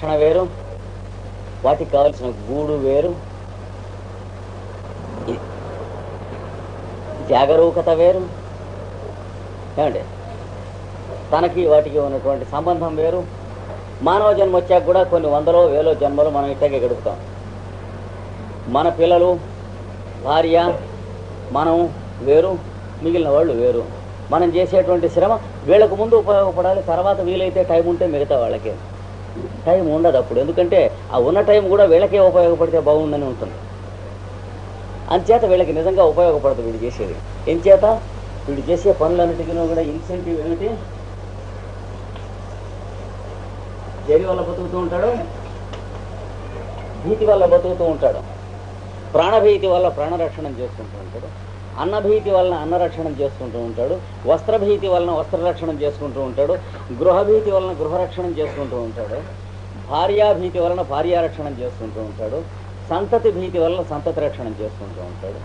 రక్షణ వేరు, వాటికి కావలసిన గూడు వేరు, జాగరూకత వేరు. ఏమండి, తనకి వాటికి ఉన్నటువంటి సంబంధం వేరు. మానవ జన్మ వచ్చాక కూడా కొన్ని వందలో వేలో జన్మలు మనం ఇట్టగే గడుపుతాం. మన పిల్లలు, భార్య, మనం వేరు, మిగిలిన వాళ్ళు వేరు. మనం చేసేటువంటి శ్రమ వీళ్ళకు ముందు ఉపయోగపడాలి, తర్వాత వీలైతే టైం ఉంటే మిగతా వాళ్ళకే. టైం ఉండదు అప్పుడు, ఎందుకంటే ఆ ఉన్న టైం కూడా వీళ్ళకే ఉపయోగపడితే బాగుండని ఉంటుంది. అంచేత వీళ్ళకి నిజంగా ఉపయోగపడదు వీడు చేసేది. ఎంచేత వీడు చేసే పనులన్నిటికీ కూడా ఇన్సెంటివ్ ఏమిటి? దేని వల్ల బతుకుతూ ఉంటాడు? భీతి వల్ల బతుకుతూ ఉంటాడు. ప్రాణభీతి వల్ల ప్రాణరక్షణం చేసుకుంటూ ఉంటాడు. అన్నభీతి వలన అన్నరక్షణం చేసుకుంటూ ఉంటాడు. వస్త్రభీతి వలన వస్త్రరక్షణం చేసుకుంటూ ఉంటాడు. గృహభీతి వలన గృహరక్షణం చేసుకుంటూ ఉంటాడు. భార్యాభీతి వలన భార్యారక్షణం చేసుకుంటూ ఉంటాడు. సంతతి భీతి వలన సంతతి రక్షణం చేసుకుంటూ ఉంటాడు.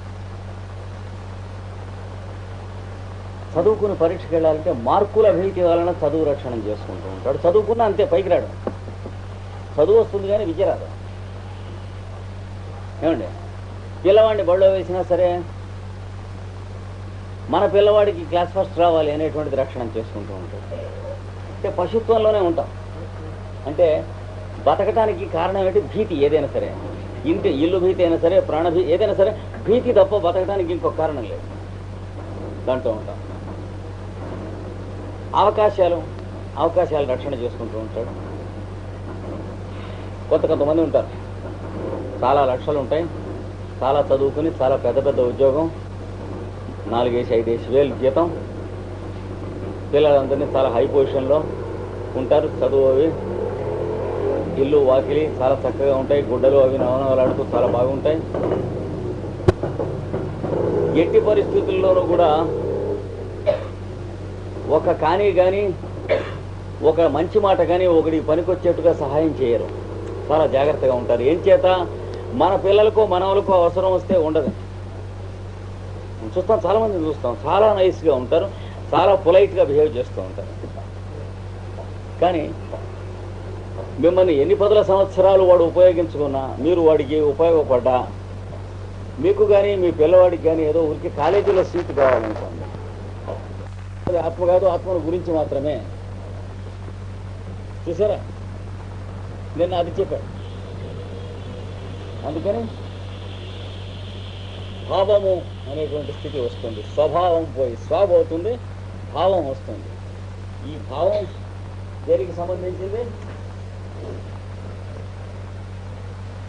చదువుకుని పరీక్షకి వెళ్ళాలంటే మార్కుల భీతి వలన చదువు రక్షణం చేసుకుంటూ ఉంటాడు. చదువుకున్నా అంతే, పైకి రాడు. చదువు వస్తుంది కానీ విద్య రాదు. ఏమండి, పిల్లవాడిని బడిలో వేసినా సరే మన పిల్లవాడికి క్లాస్ ఫస్ట్ రావాలి అనేటువంటిది రక్షణ చేసుకుంటూ ఉంటాడు. అంటే పశుత్వంలోనే ఉంటాం. అంటే బతకటానికి కారణం ఏంటి? భీతి. ఏదైనా సరే, ఇల్లు భీతి అయినా సరే, ప్రాణభీతి ఏదైనా సరే, భీతి తప్ప బతకడానికి ఇంకొక కారణం లేదు. దాంట్లో ఉంటాం. అవకాశాలు రక్షణ చేసుకుంటూ ఉంటాడు. కొంతమంది ఉంటారు, చాలా లక్షలు ఉంటాయి, చాలా చదువుకుని చాలా పెద్ద ఉద్యోగం, 4-5 వేలు జీతం, పిల్లలందరినీ చాలా హై పొజిషన్లో ఉంటారు. చదువు అవి, ఇల్లు వాకిలి చాలా చక్కగా ఉంటాయి, గుడ్డలు అవి నవనవలాడుతూ చాలా బాగుంటాయి. ఎట్టి పరిస్థితుల్లోనూ కూడా ఒక కానీ ఒక మంచి మాట కానీ ఒకటి పనికొచ్చేట్టుగా సహాయం చేయరు. చాలా జాగ్రత్తగా ఉంటారు. ఏం చేత? మన పిల్లలకో మనవలకో అవసరం వస్తే ఉండదు. చూస్తాం, చాలామందిని చూస్తాం, చాలా నైస్గా ఉంటారు, చాలా పొలైట్గా బిహేవ్ చేస్తూ ఉంటారు. కానీ మిమ్మల్ని ఎన్ని 10 సంవత్సరాలు వాడు ఉపయోగించుకున్నా, మీరు వాడికి ఉపయోగపడ్డా, మీకు కానీ మీ పిల్లవాడికి కానీ ఏదో ఊరికి కాలేజీలో సీటు కావాలనుకోండి, ఆత్మ కాదు, ఆత్మను గురించి మాత్రమే. చూసారా, నేను అది చెప్పాను. అందుకని భావము అనేటువంటి స్థితి వస్తుంది. స్వభావం పోయి స్వభావం అవుతుంది, భావం వస్తుంది. ఈ భావం దేనికి సంబంధించింది?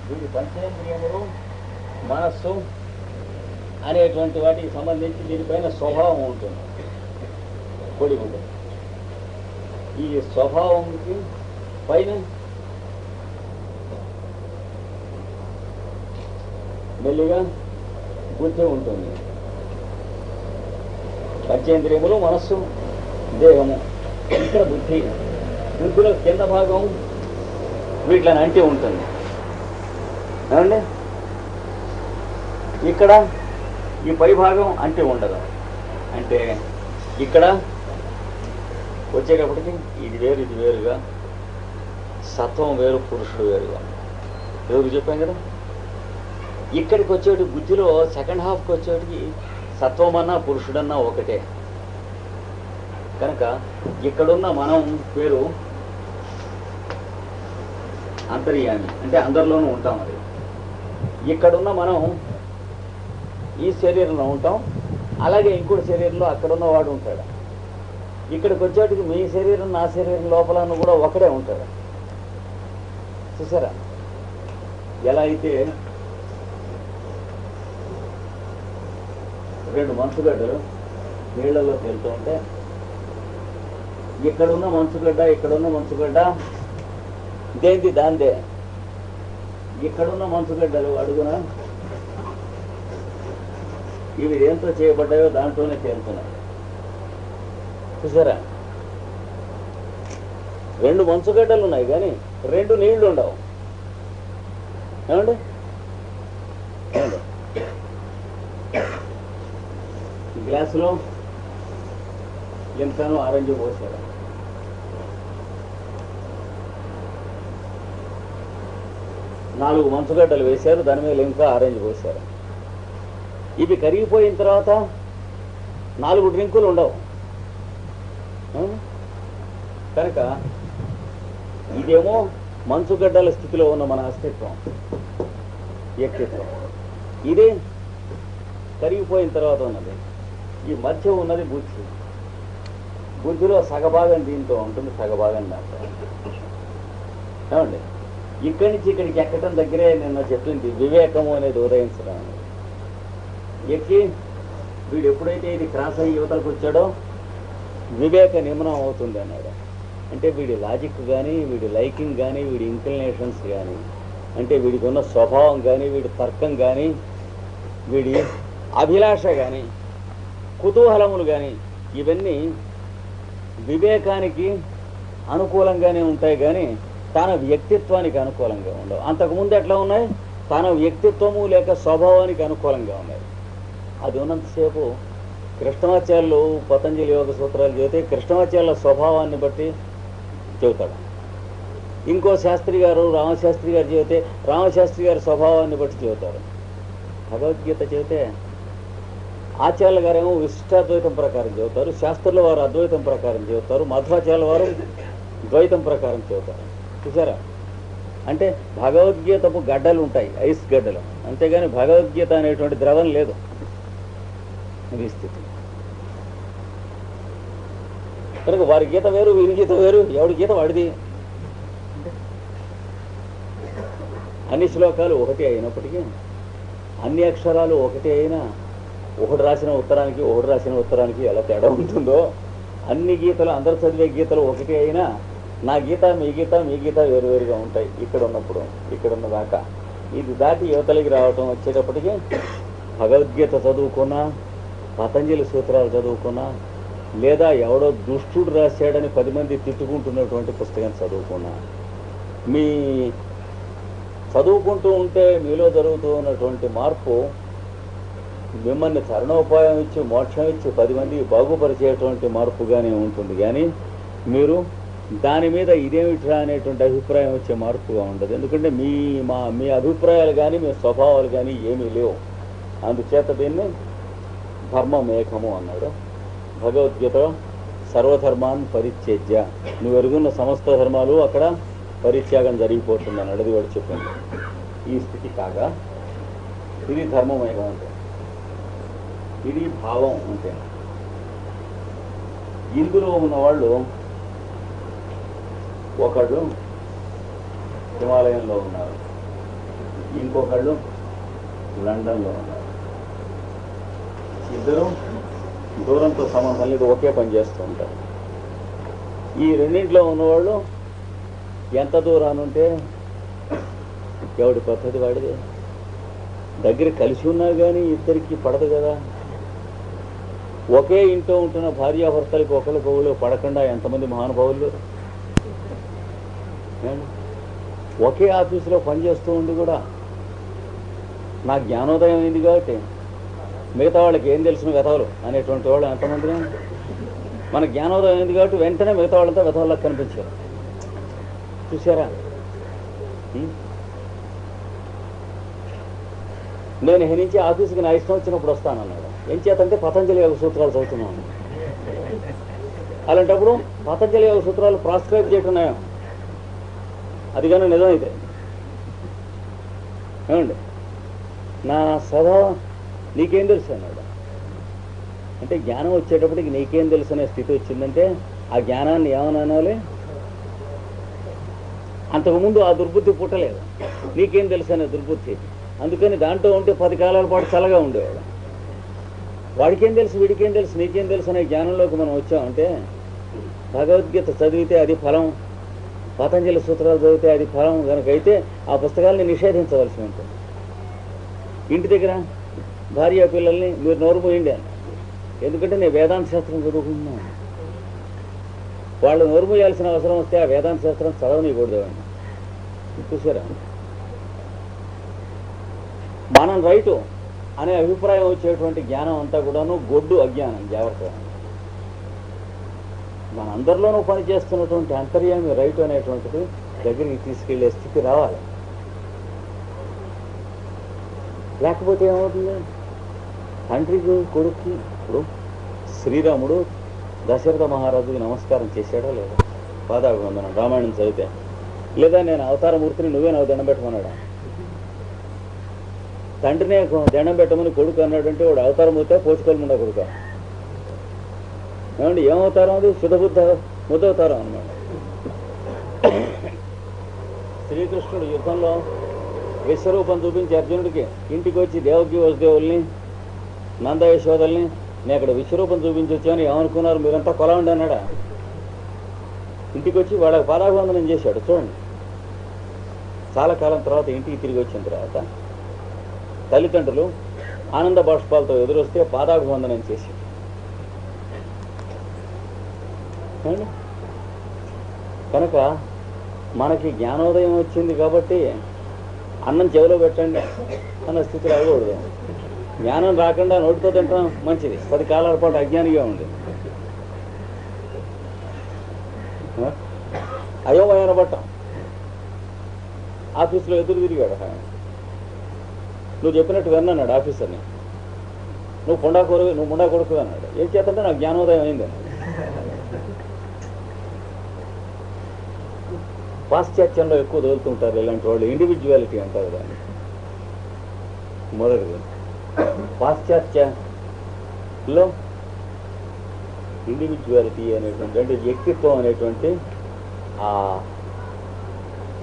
వీడి పంచేంద్రియములు, మనస్సు అనేటువంటి వాటికి సంబంధించి దీనిపైన స్వభావం ఉంటుంది, పొడి ఉంటుంది. ఈ స్వభావంకి పైన మెల్లిగా బుద్ధి ఉంటుంది. పంచేంద్రియములు, మనస్సు, దేహము, ఇక్కడ బుద్ధిలో కింద భాగం వీటిని అంటి ఉంటుంది. ఏమండి, ఇక్కడ ఈ పై భాగం అంటి ఉండదు. అంటే ఇక్కడ వచ్చేటప్పటికి ఇది వేరు, ఇది వేరుగా, సత్వం వేరు, పురుషుడు వేరుగా. ఎవరికి చెప్పాం కదా. ఇక్కడికి వచ్చేటి బుద్ధిలో సెకండ్ హాఫ్కి వచ్చేటికి సత్వమన్నా పురుషుడన్నా ఒకటే. కనుక ఇక్కడున్న మనం పేరు అంతర్యామి, అంటే అందరిలోనూ ఉంటాం. అది ఇక్కడున్న మనం ఈ శరీరంలో ఉంటాం, అలాగే ఇంకోటి శరీరంలో అక్కడున్న వాడు ఉంటాడు. ఇక్కడికి వచ్చేటికి మీ శరీరం నా శరీరం లోపల కూడా ఒకడే ఉంటాడు. చూసారా ఎలా అయితే 2 మంచుగడ్డలు నీళ్లలో తేలుతూ ఉంటే, ఇక్కడున్న మంచుగడ్డ దేంది దాందే. ఇక్కడున్న మంచుగడ్డలు అడుగున ఇవి దేంతో చేయబడ్డాయో దాంట్లోనే తేలుతున్నాయి. చూసారా, 2 మంచుగడ్డలు ఉన్నాయి కానీ 2 నీళ్లు ఉండవు. ఏమండి, గ్లాసులో ఎంతనో ఆరెంజ్ పోసారు, 4 మంచుగడ్డలు వేశారు, దాని మీద ఇంకా ఆరెంజ్ పోశారు. ఇవి కరిగిపోయిన తర్వాత 4 డ్రింకులు ఉండవు కనుక ఇదేమో మంచుగడ్డల స్థితిలో ఉన్న మన అస్తిత్వం, వ్యక్తిత్వం. ఇది కరిగిపోయిన తర్వాత ఉన్నది. ఈ మధ్య ఉన్నది బుద్ధి. బుద్ధిలో సగభాగం దీంతో ఉంటుంది, సగభాగం దాంట్లో. ఏమండి, ఇక్కడి నుంచి ఇక్కడికి ఎక్కడం దగ్గరే నిన్న చెప్పింది వివేకము అనేది ఉదయించడం అనేది. ఎక్కి వీడు ఎప్పుడైతే ఇది క్రాస్ అయ్యి యువతలకు వచ్చాడో వివేక నిమనం అవుతుంది అన్నాడు. అంటే వీడి లాజిక్ కానీ, వీడి లైకింగ్ కానీ, వీడి ఇంక్లినేషన్స్ కానీ, అంటే వీడికి ఉన్న స్వభావం కానీ, వీడి తర్కం కానీ, వీడి అభిలాష కానీ, కుతూహలములు కానీ, ఇవన్నీ వివేకానికి అనుకూలంగానే ఉంటాయి కానీ తన వ్యక్తిత్వానికి అనుకూలంగా ఉండవు. అంతకుముందు ఎట్లా ఉన్నాయి? తన వ్యక్తిత్వము లేక స్వభావానికి అనుకూలంగా ఉన్నాయి. అది ఉన్నంతసేపు కృష్ణమాచార్యులు పతంజలి యోగ సూత్రాలు చెబితే కృష్ణమాచార్యుల స్వభావాన్ని బట్టి చెబుతాడు. ఇంకో శాస్త్రి గారు రామశాస్త్రి గారు చెబితే రామశాస్త్రి గారి స్వభావాన్ని బట్టి చెబుతారు. భగవద్గీత చెబితే ఆచార్యుల గారేమో విశిష్టాద్వైతం ప్రకారం చెబుతారు, శాస్త్రుల వారు అద్వైతం ప్రకారం చెబుతారు, మధ్వాచార్యుల వారు ద్వైతం ప్రకారం చెబుతారు. చూసారా? అంటే భగవద్గీతకు గడ్డలు ఉంటాయి, ఐస్ గడ్డలు, అంతేగాని భగవద్గీత అనేటువంటి ద్రవం లేదు. ఇది స్థితి. కనుక వారి గీత వేరు, వీరి గీత వేరు, ఎవడి గీత వాడిది. అన్ని శ్లోకాలు ఒకటి అయినప్పటికీ, అన్ని అక్షరాలు ఒకటి అయినా ఒకడు రాసిన ఉత్తరానికి ఎలా తేడా ఉంటుందో, అన్ని గీతలు అందరు చదివే గీతలు ఒకటి అయినా నా గీత మీ గీత వేరువేరుగా ఉంటాయి. ఇక్కడ ఉన్నప్పుడు ఇక్కడున్న దాకా ఇది దాటి యువతలకి రావటం వచ్చేటప్పటికి భగవద్గీత చదువుకున్నా, పతంజలి సూత్రాలు చదువుకున్నా, లేదా ఎవడో దుష్టుడు రాశాడని 10 మంది తిట్టుకుంటున్నటువంటి పుస్తకం చదువుకున్నా, మీ చదువుకుంటూ ఉంటే మీలో జరుగుతూ ఉన్నటువంటి మార్పు మిమ్మల్ని తరుణోపాయం ఇచ్చి మోక్షం ఇచ్చి 10 మందికి బాగుపరిచేటువంటి మార్పుగానే ఉంటుంది. కానీ మీరు దాని మీద ఇదేమిట్రా అనేటువంటి అభిప్రాయం వచ్చే మార్పుగా ఉండదు. ఎందుకంటే మీ అభిప్రాయాలు కానీ మీ స్వభావాలు కానీ ఏమీ లేవు. అందుచేత దీన్ని ధర్మమేకము అన్నాడు. భగవద్గీతలో సర్వధర్మాన్ని పరిత్యజ్య, నువ్వు ఎరుగున్న సమస్త ధర్మాలు అక్కడ పరిత్యాగం జరిగిపోతుంది అన్నాడు. అది వాడు చెప్పింది. ఈ స్థితి కాగా ఇది ధర్మమేకం అంటే, ఇది భావం అంటే. ఇందులో ఉన్నవాళ్ళు ఒకళ్ళు హిమాలయంలో ఉన్నారు, ఇంకొకళ్ళు లండన్లో ఉన్నారు. ఇద్దరు దూరంతో సంబంధం లేదు, ఒకే పని చేస్తూ ఉంటారు. ఈ రెండింటిలో ఉన్నవాళ్ళు ఎంత దూరానుంటే ఎవడి పద్ధతి వాడిదే. దగ్గర కలిసి ఉన్నా కానీ ఇద్దరికి పడదు కదా. ఒకే ఇంట్లో ఉంటున్న భార్యాభర్తలకి ఒకరికొకరు పడకుండా ఎంతమంది మహానుభావులు. ఒకే ఆఫీసులో పనిచేస్తూ ఉండి కూడా నా జ్ఞానోదయం అయింది కాబట్టి మిగతా వాళ్ళకి ఏం తెలిసిన వెధవలు అనేటువంటి వాళ్ళు ఎంతమందిని. మన జ్ఞానోదయం అయింది కాబట్టి వెంటనే మిగతా వాళ్ళంతా వెధవలకు కనిపించారు. చూసారా? నేను నుంచి ఆఫీస్కి నా ఇష్టం వచ్చినప్పుడు వస్తానన్నాడు. ఏం చేతంటే పతంజలి యోగ సూత్రాలు చదువుతున్నాను. అలాంటప్పుడు పతంజలి యోగ సూత్రాలు ప్రాస్క్రైబ్ చేయటున్నాయో అది కానీ నిజమైతే ఏమండి, నా స్వభావం నీకేం తెలుసు అన్నాడు. అంటే జ్ఞానం వచ్చేటప్పటికి నీకేం తెలుసు అనే స్థితి వచ్చిందంటే ఆ జ్ఞానాన్ని ఏమని అనాలి? అంతకుముందు ఆ దుర్బుద్ధి పుట్టలేదు, నీకేం తెలుసు అనే దుర్బుద్ధి. అందుకని దాంట్లో ఉంటే 10 కాలాల పాటు చల్లగా ఉండేవాడు. వాడికేం తెలుసు, వీడికేం తెలుసు, నీకేం తెలుసు అనే జ్ఞానంలోకి మనం వచ్చామంటే భగవద్గీత చదివితే అది ఫలం, పతంజలి సూత్రాలు చదివితే అది ఫలం కనుకైతే ఆ పుస్తకాలని నిషేధించవలసి ఉంటుంది. ఇంటి దగ్గర భార్య పిల్లల్ని మీరు నోరు పోయిండి అని, ఎందుకంటే నేను వేదాంత శాస్త్రం చదువుకుంటున్నాను. వాళ్ళు నోరు పోయాల్సిన అవసరం వస్తే ఆ వేదాంత శాస్త్రం చదవనీయకూడదేవండి. చూసారా? మనం రైటు అనే అభిప్రాయం వచ్చేటువంటి జ్ఞానం అంతా కూడాను గొడ్డు అజ్ఞానం. జాగ్రత్తగా మనందరిలోనూ పనిచేస్తున్నటువంటి అంతర్యామి రైటు అనేటువంటిది దగ్గరికి తీసుకెళ్లే స్థితి రావాలి. లేకపోతే ఏమవుతుంది? తండ్రికి కొడుక్కి ఇప్పుడు శ్రీరాముడు దశరథ మహారాజుకి నమస్కారం చేశాడా లేదా? పాదాభివందనం రామాయణం చదివితే. లేదా నేను అవతారమూర్తిని నువ్వే నాకు దండం పెట్టమన్నాడా? తండ్రినే దండం పెట్టమని కొడుకు అన్నాడంటే వాడు అవతారమూర్తి పోచుకోలముండా కొడుక? ఏమండి ఏమవుతారం? అది శుద్ధబుద్ధ ముద్దవుతారం అన్నమాట. శ్రీకృష్ణుడు యుద్ధంలో విశ్వరూపం చూపించి అర్జునుడికి ఇంటికి వచ్చి దేవకి వసుదేవుల్ని నంద యశోదల్ని నేను అక్కడ విశ్వరూపం చూపించి వచ్చాను, ఏమనుకున్నారు మీరంతా కొలవండి అన్నాడా? ఇంటికి వచ్చి వాళ్ళకి పాదాభివందనం చేశాడు. చూడండి, చాలా కాలం తర్వాత ఇంటికి తిరిగి వచ్చిన తర్వాత తల్లిదండ్రులు ఆనంద బాష్పాలతో ఎదురొస్తే పాదాభివందనం చేశాడు. కనుక మనకి జ్ఞానోదయం వచ్చింది కాబట్టి అన్నం చెవిలో పెట్టండి అన్న స్థితిలో అవ్వకూడదు. జ్ఞానం రాకుండా నోటితో తింటాం మంచిది, 10 కాలాల పాటు అజ్ఞానిగా ఉంది. అయోమయన పట్టాం. ఆఫీసులో ఎదురు తిరిగాడు. నువ్వు చెప్పినట్టు విన్నాడు ఆఫీసర్ని. నువ్వు ముండా కొడుకు అన్నాడు. ఏం చేతంటే నాకు జ్ఞానోదయం అయింది. పాశ్చాత్యంలో ఎక్కువ దొరుకుతుంటారు ఇలాంటి వాళ్ళు. ఇండివిజువాలిటీ అంటారు దాన్ని. మొదటిది పాశ్చాత్యంలో ఇండివిజువాలిటీ అనేటువంటి అంటే వ్యక్తిత్వం అనేటువంటి ఆ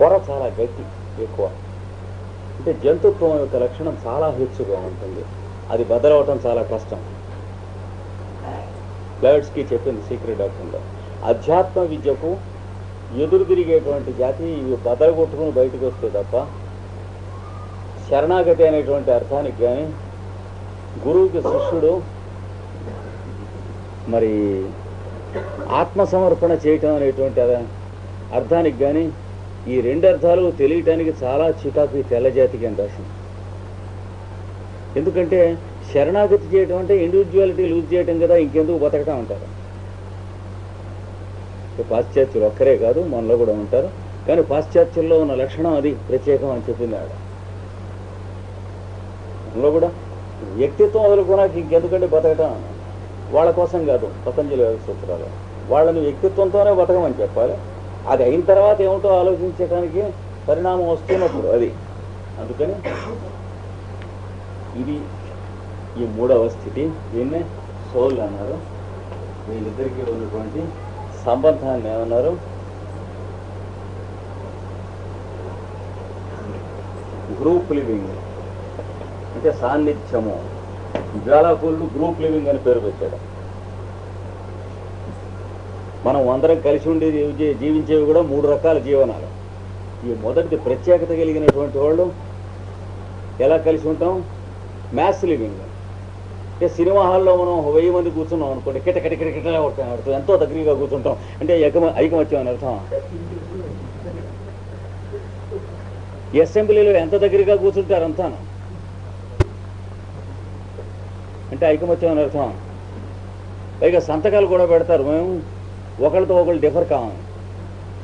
పొర చాలా గట్టి ఎక్కువ. అంటే జంతుత్వం యొక్క లక్షణం చాలా హెచ్చుగా ఉంటుంది. అది బదలవటం చాలా కష్టం. బ్లడ్స్కి చెప్పింది సీక్రెట్ డాక్టర్లో. అధ్యాత్మ విద్యకు ఎదురు తిరిగేటువంటి జాతి ఇవి బదలగొట్టుకుని బయటకు వస్తే తప్ప శరణాగతి అనేటువంటి అర్థానికి కానీ గురువుకి శిష్యుడు మరి ఆత్మసమర్పణ చేయటం అనేటువంటి అర్థానికి కానీ ఈ 2 అర్థాలు తెలియటానికి చాలా చికాకు తెల్లజాతికి అని రాసింది. ఎందుకంటే శరణాగతి చేయటం అంటే ఇండివిజువాలిటీ లూజ్ చేయటం కదా, ఇంకెందుకు బతకటం అంటారు. పాశ్చాత్యులు ఒక్కరే కాదు, మనలో కూడా ఉంటారు. కానీ పాశ్చాత్యుల్లో ఉన్న లక్షణం అది ప్రత్యేకం అని చెప్పింది ఆవిడ. మనలో కూడా వ్యక్తిత్వం వదులుకోవడానికి ఇంకెందుకంటే బతకటం వాళ్ళ కోసం కాదు. పతంజలి యోగ సూత్రాలు వాళ్ళని వ్యక్తిత్వంతోనే బతకమని చెప్పాలి. అది అయిన తర్వాత ఏమిటో ఆలోచించడానికి పరిణామం వస్తున్నప్పుడు అది. అందుకని ఇది ఈ 3వ స్థితి. దీన్నే సోల్ అన్నారు. వీళ్ళిద్దరికీ ఉన్నటువంటి సంబంధాన్ని ఏమన్నారు? గ్రూప్ లివింగ్ అంటే సాన్నిధ్యము. జ్వాలాకులు గ్రూప్ లివింగ్ అని పేరు పెట్టాడు. మనం అందరం కలిసి ఉండి జీవించేవి కూడా 3 రకాల జీవనాలు. ఈ మొదటిది ప్రత్యేకత కలిగినటువంటి వాళ్ళు ఎలా కలిసి ఉంటాం? Maths living. అంటే సినిమా హాల్లో మనం 1000 మంది కూర్చున్నాం అనుకోండి, కిటకిటకిటకిటలా కొట్టాడుతూ ఎంతో దగ్గరగా కూర్చుంటాం. అంటే ఐకమత్యం అని అర్థం. అసెంబ్లీలో ఎంత దగ్గరగా కూర్చుంటారు అంతాను అంటే ఐకమత్యం అని అర్థం. పైగా సంతకాలు కూడా పెడతారు. మేము ఒకరితో ఒకరు డిఫర్ కావాలి.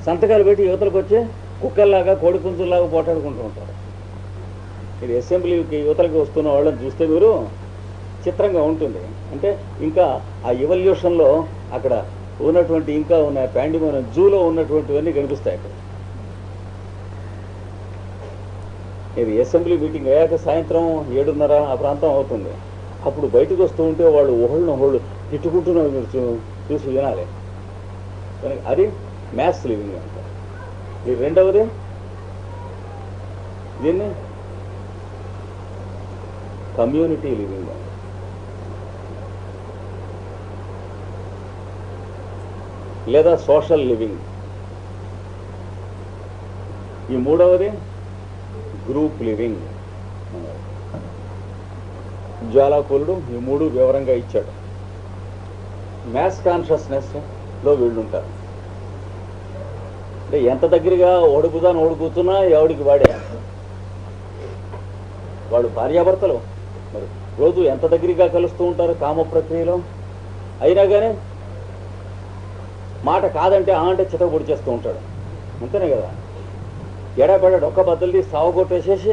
సంతకాలు పెట్టి యువతలకు వచ్చి కుక్కల్లాగా కోడిపుంజుల్లాగా పోటాడుకుంటూ ఉంటారు. ఇది అసెంబ్లీకి యువతలకి వస్తున్న వాళ్ళని చూస్తే మీరు చిత్రంగా ఉంటుంది. అంటే ఇంకా ఆ ఎవల్యూషన్లో అక్కడ ఉన్నటువంటి ఇంకా ఉన్న ప్యాండిమోన జూలో ఉన్నటువంటివన్నీ కనిపిస్తాయి అక్కడ. ఇది అసెంబ్లీ మీటింగ్ అయ్యాక సాయంత్రం 7:30 ఆ ప్రాంతం అవుతుంది. అప్పుడు బయటకు వస్తూ ఉంటే వాళ్ళు ఒకళ్ళు తిట్టుకుంటున్నారు. మీరు చూసి వినాలి. అది మ్యాథ్స్ లివింగ్ అంటారు. ఈ 2వది దీన్ని కమ్యూనిటీ లివింగ్ లేదా సోషల్ లివింగ్. ఈ 3వది గ్రూప్ లివింగ్. జ్వాలాకులుడు ఈ 3 వివరంగా ఇచ్చాడు. మ్యాథ్స్ కాన్షియస్నెస్లో వీళ్ళు ఉంటారు. అంటే ఎంత దగ్గరగా ఓడుకుదాని కూర్చున్నా ఎవడికి వాడే. వాడు భార్యాభర్తలు మరి రోజు ఎంత దగ్గరగా కలుస్తూ ఉంటారు కామ ప్రక్రియలో. అయినా కానీ మాట కాదంటే అంటే చితక పొడి చేస్తూ ఉంటాడు. అంతేనే కదా. ఎడబెడ ఒక్క బద్దలు తీసి సావగొట్టేసేసి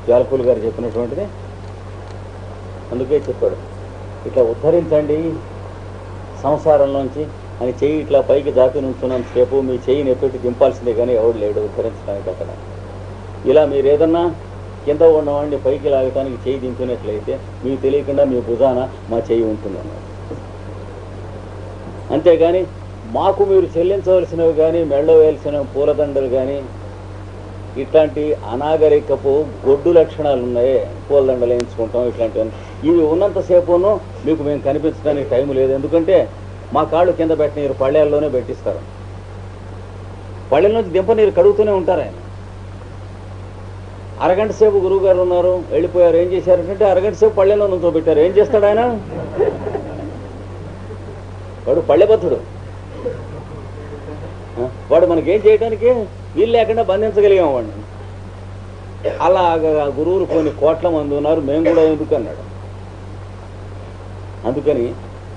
జాలపూల్ గారు చెప్పినటువంటిది. అందుకే చెప్పాడు, ఇట్లా ఉద్ధరించండి సంసారంలోంచి అని. చెయ్యి ఇట్లా పైకి జాపి నుంచున్నంత సేపు మీ చెయ్యిని ఎప్పటి దింపాల్సిందే కానీ ఎవడు లేడు ఉద్ధరించడానికి అక్కడ. ఇలా మీరు ఏదన్నా కింద ఉన్నవాడిని పైకి లాగటానికి చెయ్యి దింపినట్లయితే మీకు తెలియకుండా మీ భుజాన మా చెయ్యి ఉంటుందన్నారు. అంతేగాని మాకు మీరు చెల్లించవలసినవి కానీ, మెళ్ళ వేయాల్సిన పూలదండలు కానీ, ఇట్లాంటి అనాగరికపు గొడ్డు లక్షణాలు ఉన్నాయి, పూలదండలు వేయించుకుంటాం ఇట్లాంటివన్నీ, ఇవి ఉన్నంతసేపును మీకు మేము కనిపించడానికి టైం లేదు. ఎందుకంటే మా కాళ్ళు కింద పెట్టనీరు పళ్ళేల్లోనే పెట్టిస్తారు. పళ్ళెల నుంచి దింప నీరు కడుగుతూనే ఉంటారు ఆయన. అరగంట సేపు గురువు గారు ఉన్నారు, వెళ్ళిపోయారు. ఏం చేశారంటే అరగంట సేపు పళ్ళెల్లో నుంచోబెట్టారు. ఏం చేస్తాడు ఆయన? వాడు పళ్ళెబద్ధుడు. వాడు మనకేం చేయడానికి వీలు లేకుండా బంధించగలిగాం వాడిని. అలాగా గురువులు కొన్ని కోట్ల మంది ఉన్నారు, మేము కూడా ఎందుకు అన్నాడు. అందుకని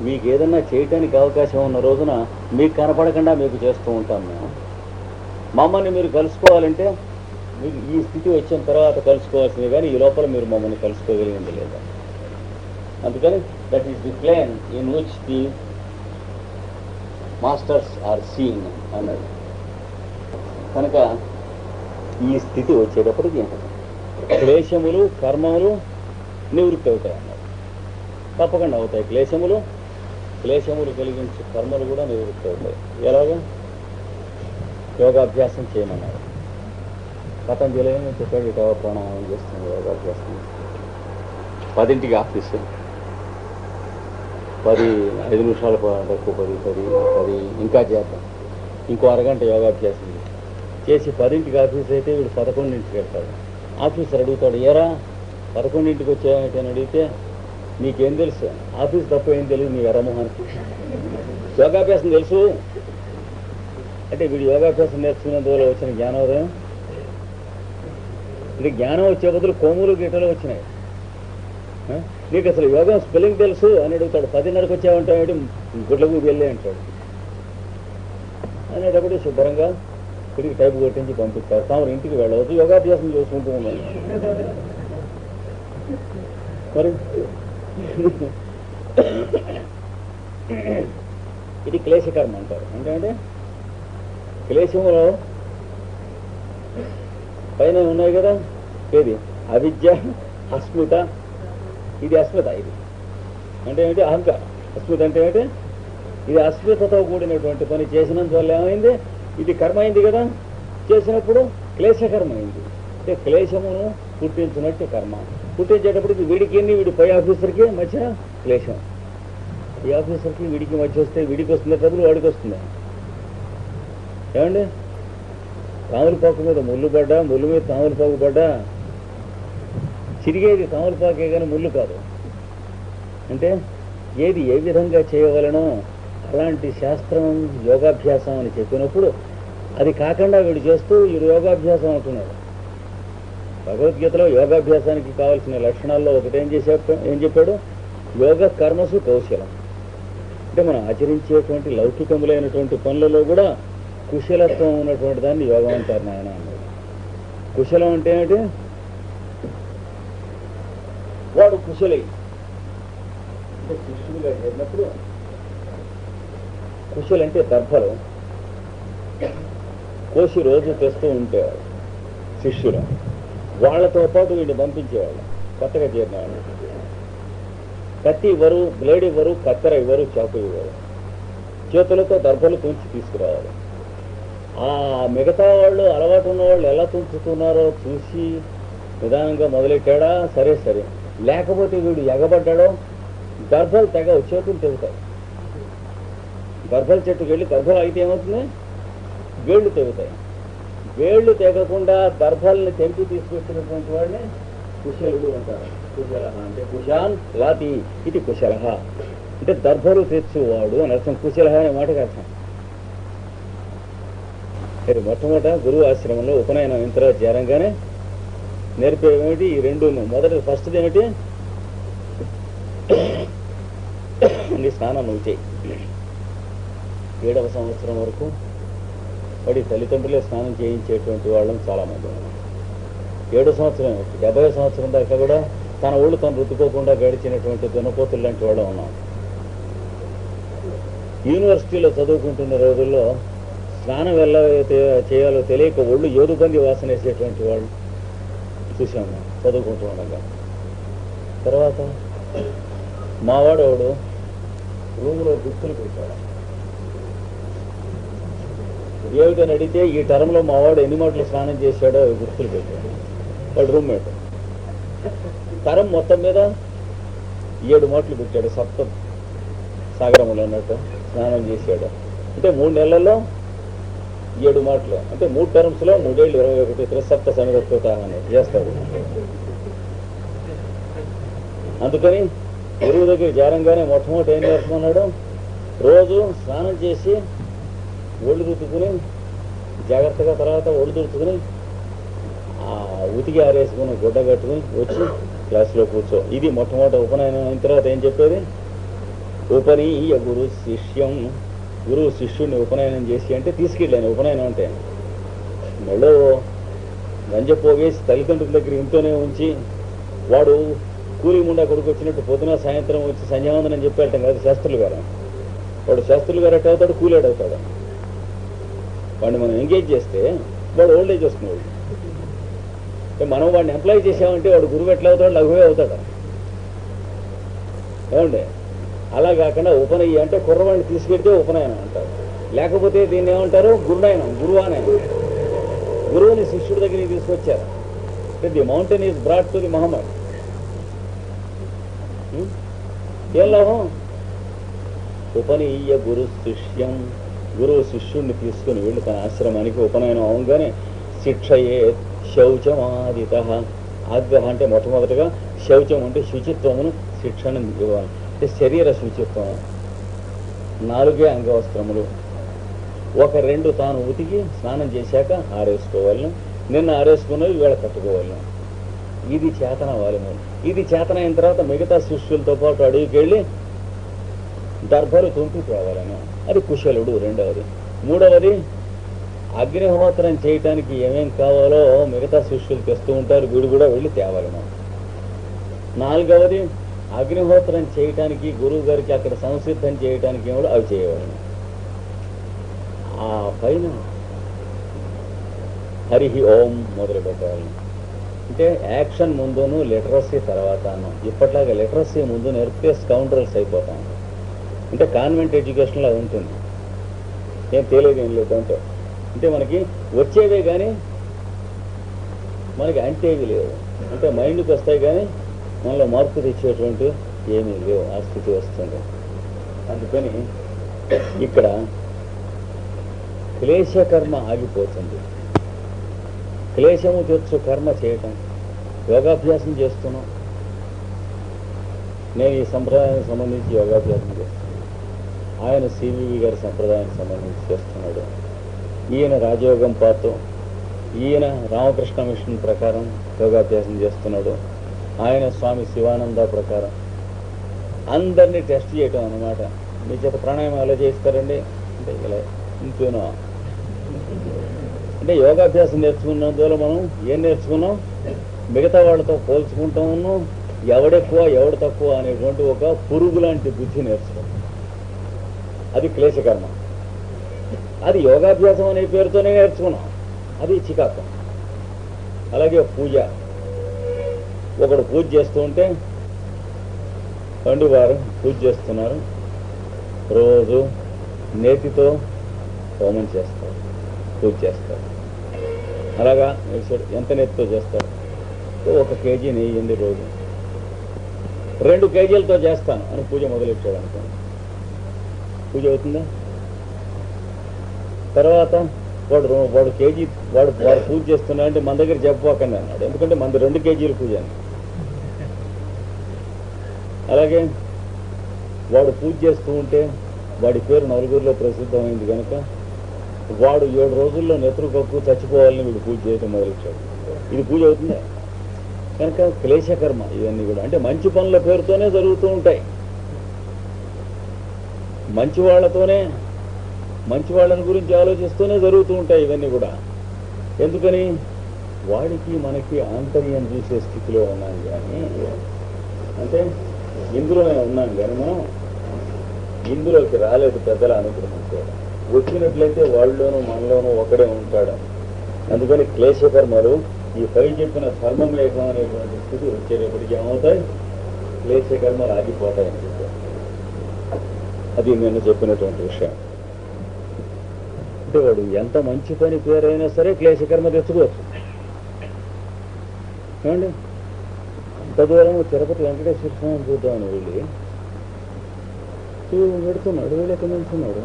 మీకు ఏదన్నా చేయటానికి అవకాశం ఉన్న రోజున మీకు కనపడకుండా మీకు చేస్తూ ఉంటాం మేము. మమ్మల్ని మీరు కలుసుకోవాలంటే మీకు ఈ స్థితి వచ్చిన తర్వాత కలుసుకోవాల్సింది, కానీ ఈ లోపల మీరు మమ్మల్ని కలుసుకోగలిగింది లేదా. అందుకని that is the plan in which the masters are seeing అన్నాడు. కనుక ఈ స్థితి వచ్చేటప్పటికి క్లేశములు కర్మములు నివృత్తి అవుతాయి అన్నాడు. తప్పకుండా అవుతాయి. క్లేశములు కలిగించే కర్మలు కూడా నివృత్తి అవుతాయి. ఎలాగా? యోగాభ్యాసం చేయమన్నారు. పతంజలి చెప్పాడు, ఇటవ ప్రాణాయామం చేస్తుంది, యోగాభ్యాసం. 10ంటికి ఆఫీసు, 5 నిమిషాల వరకు 10 ఇంకా చేద్దాం, ఇంకో అరగంట యోగాభ్యాసం చేసి 10ంటికి ఆఫీస్ అయితే వీడు 11ంటికి వెళ్తాడు. ఆఫీసర్ అడుగుతాడు, ఏరా 11ంటికి వచ్చాయంటే అని అడిగితే, నీకేం తెలుసు? ఆఫీస్ తప్ప ఏం తెలియదు నీ ఎర్రమోహన్కి. యోగాభ్యాసం తెలుసు అంటే వీడు యోగాభ్యాసం నేర్చుకున్నందువల్ల వచ్చిన జ్ఞానోదయం. అంటే జ్ఞానం వచ్చే బదులు కోములు గీటలు వచ్చినాయి. నీకు అసలు యోగం స్పెల్లింగ్ తెలుసు అని అడుగుతాడు. 10:30కి వచ్చావంటే గుడ్లకు వెళ్ళి అంటాడు. అనేటప్పుడు శుభ్రంగా తిరిగి టైపు కొట్టించి పంపిస్తారు. తాము ఇంటికి వెళ్ళవద్దు, యోగాభ్యాసం చేసుకుంటూ ఉన్నాను. మరి ఇది క్లేశకర్మ అంటారు. అంటే క్లేశములో పైన ఉన్నాయి కదా, ఏది అవిద్య, అస్మిత. ఇది అస్మిత. ఇది అంటే ఏంటి? అహంకారం. అస్మిత అంటే ఏంటి? ఇది అస్మితతో కూడినటువంటి పని చేసినందువల్ల ఏమైంది? ఇది కర్మ అయింది కదా. చేసినప్పుడు క్లేశకర్మ అయింది. అంటే క్లేశమును పుట్టించినట్టు కర్మ. పుట్టించేటప్పటికి వీడికి వీడి పై ఆఫీసర్కి మధ్య క్లేశం. ఈ ఆఫీసర్కి వీడికి మధ్య వస్తే వీడికి వస్తుంది ట్రబుల్, వాడికి వస్తుంది. ఏమండి? తాములపాకు మీద ముళ్ళు పడ్డా, ముళ్ళు మీద తాములపాకు పడ్డా చిరిగేది తాములపాకే కానీ ముళ్ళు కాదు. అంటే ఏది ఏ విధంగా చేయవలనో అలాంటి శాస్త్రం యోగాభ్యాసం అని చెప్పినప్పుడు అది కాకుండా వీడు చేస్తూ వీడు యోగాభ్యాసం అంటున్నాడు. భగవద్గీతలో యోగాభ్యాసానికి కావాల్సిన లక్షణాల్లో ఒకటి ఏం చెప్పాడు? యోగ కర్మసు కౌశలం. అంటే మనం ఆచరించేటువంటి లౌకికములైనటువంటి పనులలో కూడా కుశలత్వం ఉన్నటువంటి దాన్ని యోగం అంటారు నాయన అన్నాడు. కుశలం అంటే ఏంటి? వాడు కుశలై అంటే శిష్యులుగా చేరినప్పుడు, కుశలు అంటే దర్భలు కోసి రోజు తెస్తూ ఉంటేవాడు శిష్యులు. వాళ్లతో పాటు వీడిని పంపించేవాళ్ళు కొత్తగా చేరిన వాళ్ళు. కత్తి ఇవ్వరు, బ్లేడ్ ఇవ్వరు, కత్తెర ఇవ్వరు, చాకు ఇవ్వరు. చేతులతో దర్భలు తుంచి తీసుకురావాలి. ఆ మిగతా వాళ్ళు అలవాటు ఉన్నవాళ్ళు ఎలా తుంచుతున్నారో చూసి నిదానంగా మొదలెట్టాడా సరే, లేకపోతే వీడు ఎగబడ్డాడో గర్భాలు తెగ చేతులు తెగుతాయి. గర్భాల చెట్టుకు వెళ్ళి గర్భాలు అయితే ఏమవుతుంది? వేళ్ళు తెగుతాయి. వేళ్ళు తెగకుండా గర్భాలని తెంపి తీసుకొచ్చినటువంటి వాడిని కుశలుడు అంటారు. కుశల అంటే కుశాన్ లాతి, ఇది కుశల అంటే దర్భలు తెచ్చువాడు అని అర్థం. కుశల అనే మాటకి అర్థం. మొట్టమొదట గురువు ఆశ్రమంలో ఉపనయనం ఇంత చేరంగానే నేర్పేమేమిటి? ఈ రెండు. ఫస్ట్ది ఏమిటి? నీ స్నానం నువ్వు చేయి. 7వ సంవత్సరం వరకు వాడి తల్లిదండ్రులే స్నానం చేయించేటువంటి వాళ్ళని చాలామంది ఉన్నారు. 7వ సంవత్సరం 70వ సంవత్సరం దాకా కూడా తన ఒళ్ళు తను రుద్దుకోకుండా గడిచినటువంటి దున్నపోతులు లాంటి వాళ్ళు ఉన్నాం. యూనివర్సిటీలో చదువుకుంటున్న రోజుల్లో స్నానం ఎలా చేయాలో తెలియక ఒళ్ళు ఏరుబంది వాసన వేసేటువంటి వాళ్ళు చూసాము చదువుకుంటూ ఉండగా. తర్వాత మావాడు వాడు రూములో గుర్తులు పెట్టాడు. ఏమిటని అడిగితే ఈ టర్మ్లో మావాడు ఎన్ని మాటలు స్నానం చేశాడో అవి గుర్తులు పెట్టాడు. వాడు రూమ్మేట్ తరం మొత్తం మీద 7 మాటలు పెట్టాడు. సప్త సాగరములు అన్నట్టు స్నానం చేశాడు. అంటే 3 నెలల్లో 7 మాటలు, అంటే 3 టర్మ్స్లో 3 ఏళ్ళు 21 త్రిసప్త సమిధత్వతాన్ని చేస్తాడు. అందుకని గురువు దగ్గర జారంగానే మొట్టమొదటి ఏం నేర్చుకున్నాడు, రోజు స్నానం చేసి ఒళ్ళు రుద్దుకుని జాగ్రత్తగా తర్వాత ఒళ్ళు రుద్దుకుని ఉతికి ఆరేసుకుని గుడ్డ కట్టుకుని వచ్చి క్లాసులో కూర్చో. ఇది మొట్టమొదటి ఉపనయనం అయిన తర్వాత ఏం చెప్పేది, ఉపనీయ గురు శిష్యం. గురువు శిష్యుడిని ఉపనయనం చేసి అంటే తీసుకెళ్ళాను. ఉపనయనం అంటే మెళ్ళో గంజ పోగేసి తల్లిదండ్రుల దగ్గర ఇంట్లోనే ఉంచి వాడు కూలి ముండా కొడుకు వచ్చినట్టు పొద్దున సాయంత్రం వచ్చి సంధ్యావందనం చెప్పి వెళ్తాం కదా శాస్త్రులు గారు. వాడు శాస్త్రులు గారు ఎట్ అవుతాడు, కూలేడు అవుతాడు. వాడిని మనం ఎంగేజ్ చేస్తే వాడు ఓల్డ్ ఏజ్ వస్తున్నాడు. మనం వాడిని ఎంప్లాయ్ చేసామంటే వాడు గురువు ఎట్లా అవుతాడు, లఘువే అవుతాడు. ఏమండి, అలా కాకుండా ఉపనయ్య అంటే కుర్రవాడిని తీసుకెడితే ఉపనయనం అంటారు. లేకపోతే దీన్ని ఏమంటారు, గురునయనం, గురువానయనం. గురువుని శిష్యుడి దగ్గరికి తీసుకొచ్చారు. The mountain is brought to the Mohammed. ఏం లాభం, ఉపనీయ గురు శిష్యం. గురువు శిష్యుడిని తీసుకుని వెళ్ళి తన ఆశ్రమానికి ఉపనయనం అవగానే శిక్షయే శౌచమాదిత. ఆగ్రహం అంటే మొట్టమొదటిగా శౌచం అంటే శుచిత్వమును శిక్షణ ఇవ్వాలి. అంటే శరీర శుచిత్వం, 4 అంగవస్త్రములు, 1-2 తాను ఉతికి స్నానం చేశాక ఆరేసుకోవాలి. నిన్న ఆరేసుకున్నవి వేళ కట్టుకోవాలి. ఇది చేతన వాలిము. ఇది చేతన అయిన తర్వాత మిగతా శిష్యులతో పాటు అడవికి వెళ్ళి దర్భలు తుంపి తేవాలను. అది కుశలుడు. 2వది. 3వది అగ్నిహోత్రం చేయటానికి ఏమేం కావాలో మిగతా శిష్యులు తెస్తూ ఉంటారు, వీడు కూడా వెళ్ళి తేవాలను. 4వది అగ్నిహోత్రం చేయటానికి గురువు గారికి అక్కడ సంసిద్ధం చేయటానికి ఏమో అవి చేయవాలను. ఆ పైన హరిహి ఓం మొదలు పెట్టాలి. అంటే యాక్షన్ ముందును లిటరసీ తర్వాతను. ఇప్పట్లాగా లిటరసీ ముందు నేర్పితే స్కౌండ్రల్స్ అయిపోతాం. అంటే కాన్వెంట్ ఎడ్యుకేషన్లో ఉంటుంది. ఏం తెలియదు ఏం లేదు దాంట్లో. అంటే మనకి వచ్చేవే కానీ మనకి అంటేవి లేవు. అంటే మైండ్కి వస్తాయి కానీ మనలో మార్పు తెచ్చేటువంటి ఏమీ లేవు. ఆ స్థితి వస్తుంది. అందుకని ఇక్కడ క్లేశకర్మ ఆగిపోతుంది. క్లేశము తెచ్చు కర్మ చేయటం. యోగాభ్యాసం చేస్తున్నాం. నేను ఈ సంప్రదాయానికి సంబంధించి యోగాభ్యాసం చేస్తున్నాను. ఆయన సివివి గారి సంప్రదాయానికి సంబంధించి చేస్తున్నాడు. ఈయన రాజయోగం పాతో, ఈయన రామకృష్ణ మిషన్ ప్రకారం యోగాభ్యాసం చేస్తున్నాడు. ఆయన స్వామి శివానంద ప్రకారం. అందరినీ టెస్ట్ చేయటం అన్నమాట. మీ చేత ప్రాణాయామం ఎలా చేస్తారండి అంటే ఇలా ఇంకేనో. అంటే యోగాభ్యాసం నేర్చుకున్నందువల్ల మనం ఏం నేర్చుకున్నాం, మిగతా వాళ్ళతో పోల్చుకుంటూ ఉన్నాం. ఎవడెక్కువ ఎవడు తక్కువ అనేటువంటి ఒక పురుగు లాంటి బుద్ధి నేర్చుకున్నాం. అది క్లేశకర్మ. అది యోగాభ్యాసం అనే పేరుతోనే నేర్చుకున్నాం. అది చికాకం. అలాగే పూజ. ఒకడు పూజ చేస్తూ ఉంటే వారు పూజ చేస్తున్నారు. రోజు నేతితో హోమం చేస్తారు, పూజ చేస్తారు. అలాగా ఎంత నేతితో చేస్తారు, 1 కేజీ నెయ్యింది రోజు. 2 కేజీలతో చేస్తాను అని పూజ మొదలెట్టాడు అనుకోండి. పూజ అవుతుందా? తర్వాత వాడు కేజీ వాడు పూజ చేస్తున్నా అంటే మన దగ్గర చెప్పకండి అన్నాడు. ఎందుకంటే మనది 2 కేజీలు పూజ అని. అలాగే వాడు పూజ చేస్తూ ఉంటే వాడి పేరు నలుగురిలో ప్రసిద్ధమైంది కనుక వాడు 7 రోజుల్లో నెత్రుకొక్కు చచ్చిపోవాలని వీడు పూజ చేయడం మొదలెట్టాడు. ఇది పూజ అవుతుందా? కనుక క్లేశకర్మ ఇవన్నీ కూడా. అంటే మంచి పనుల పేరుతోనే జరుగుతూ ఉంటాయి. మంచి వాళ్ళని గురించి ఆలోచిస్తూనే జరుగుతూ ఉంటాయి ఇవన్నీ కూడా. ఎందుకని వాడికి మనకి ఆంతర్యం చూసే స్థితిలో ఉన్నాం కానీ, అంటే ఇందులోనే ఉన్నాం కానీ మనం ఇందులోకి రాలేదు. పెద్దల అనుగ్రహంతో వచ్చినట్లయితే వాళ్ళలోనూ మనలోనూ ఒకడే ఉంటాడు. అందుకని క్లేశకర్మలు ఈ పై చెప్పిన ధర్మమేఘం అనేటువంటి స్థితి వచ్చేటప్పటికి ఏమవుతాయి? క్లేశకర్మలు ఆగిపోతాయని చెప్పారు. అది నేను చెప్పినటువంటి విషయం. అంటే వాడు ఎంత మంచి పని పేరైనా సరే క్లేశకర్మ తెచ్చుకోవచ్చు. ఏమండి, అంత దూరం తిరుపతి వెంకటేశ్వర స్వామి చూద్దామని వెళ్ళి పెడుతున్నాడు, వీళ్ళు ఎక్కడ నిలుచున్నాడు,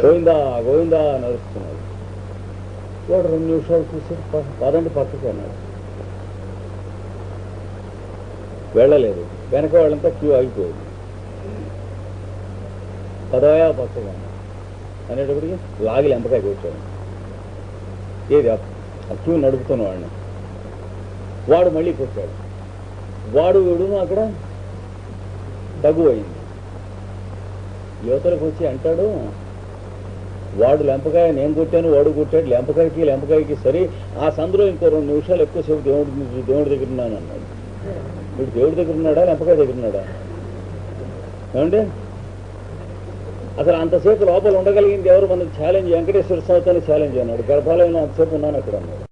గోవిందా గోవిందా నడుస్తున్నాడు. వాడు 2 నిమిషాలు చూసి పదండి పక్కకి అన్నాడు. వెళ్ళలేదు. వెనక వాళ్ళంతా క్యూ ఆగిపోయింది. పదవయా పక్కగా అనేటప్పటికి లాగి లెంపకాయ కూర్చోండి. ఏది ఆ క్యూ నడుపుతున్న వాడిని. వాడు మళ్ళీ కొట్టాడు. వాడు వీడును అక్కడ తగ్గు అయింది. యువతలకు వచ్చి అంటాడు, వాడు లెంపకాయ నేను కొట్టాను, వాడు కొట్టాడు, లెంపకాయకి సరే ఆ సందులో ఇంకో 2 నిమిషాలు ఎక్కువసేపు దేవుడి దగ్గర ఉన్నాను అన్నాడు. వీడు దేవుడి దగ్గర ఉన్నాడా, లెంపకాయ దగ్గర ఉన్నాడా? ఏమండి, అసలు అంతసేపు లోపల ఉండగలిగింది ఎవరు? మనకు ఛాలెంజ్ వెంకటేశ్వర స్వామితో ఛాలెంజ్ అన్నాడు. గర్భాలయంలో అంతసేపు ఉన్నాను అక్కడ అన్నాడు.